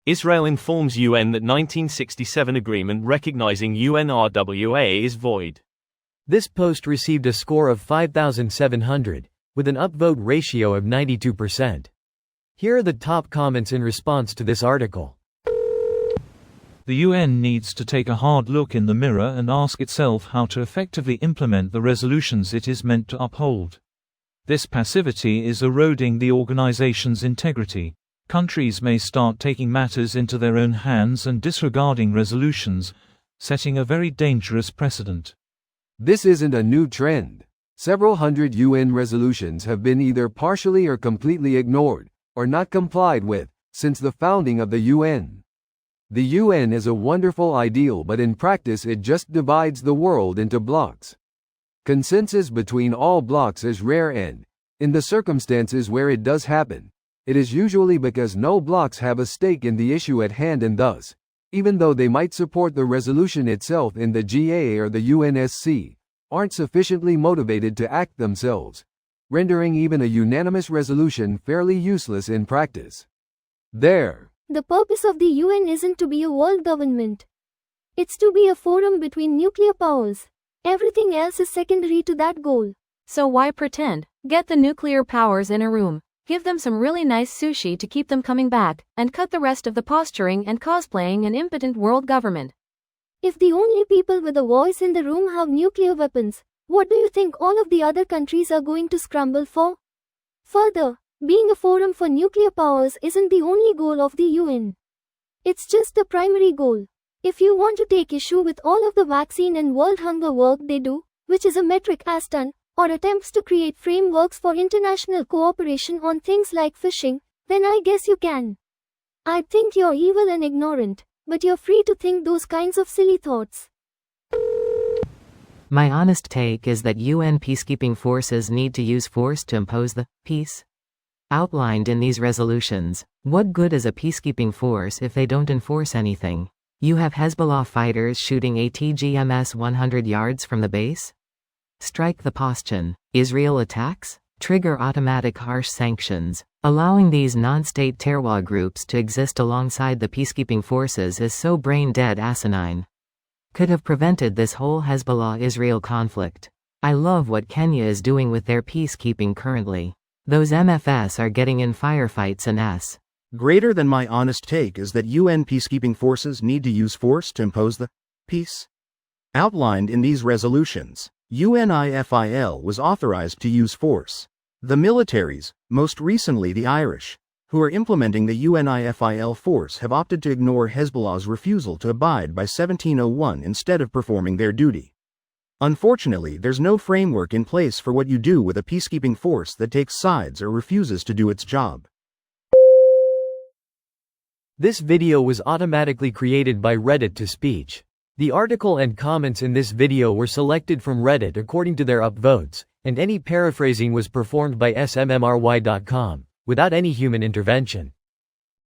Israel informs UN that 1967 agreement recognizing UNRWA is void. This post received a score of 5,700, with an upvote ratio of 92%. Here are the top comments in response to this article. The UN needs to take a hard look in the mirror and ask itself how to effectively implement the resolutions it is meant to uphold. This passivity is eroding the organization's integrity. Countries may start taking matters into their own hands and disregarding resolutions, setting a very dangerous precedent. This isn't a new trend. Several hundred UN resolutions have been either partially or completely ignored, or not complied with, since the founding of the UN. The UN is a wonderful ideal, but in practice it just divides the world into blocks. Consensus between all blocks is rare, and, in the circumstances where it does happen, it is usually because no blocks have a stake in the issue at hand and thus, even though they might support the resolution itself in the GA or the UNSC, aren't sufficiently motivated to act themselves, rendering even a unanimous resolution fairly useless in practice. The purpose of the UN isn't to be a world government. It's to be a forum between nuclear powers. Everything else is secondary to that goal. So why pretend? Get the nuclear powers in a room. Give them some really nice sushi to keep them coming back, and cut the rest of the posturing and cosplaying an impotent world government. If the only people with a voice in the room have nuclear weapons, what do you think all of the other countries are going to scramble for? Further, being a forum for nuclear powers isn't the only goal of the UN. It's just the primary goal. If you want to take issue with all of the vaccine and world hunger work they do, which is a metric as ton, or attempts to create frameworks for international cooperation on things like fishing, then I guess you can. I think you're evil and ignorant, but you're free to think those kinds of silly thoughts. My honest take is that UN peacekeeping forces need to use force to impose the peace outlined in these resolutions. What good is a peacekeeping force if they don't enforce anything? You have Hezbollah fighters shooting ATGMs 100 yards from the base? Strike the posture. Israel attacks? Trigger automatic harsh sanctions. Allowing these non-state terror groups to exist alongside the peacekeeping forces is so brain-dead asinine. Could have prevented this whole Hezbollah-Israel conflict. I love what Kenya is doing with their peacekeeping currently. Those MFS are getting in firefights and s. Greater than my honest take is that UN peacekeeping forces need to use force to impose the peace outlined in these resolutions. UNIFIL was authorized to use force. The militaries, most recently the Irish, who are implementing the UNIFIL force have opted to ignore Hezbollah's refusal to abide by 1701 instead of performing their duty. Unfortunately, there's no framework in place for what you do with a peacekeeping force that takes sides or refuses to do its job. This video was automatically created by Reddit to speech. The article and comments in this video were selected from Reddit according to their upvotes, and any paraphrasing was performed by smmry.com, without any human intervention.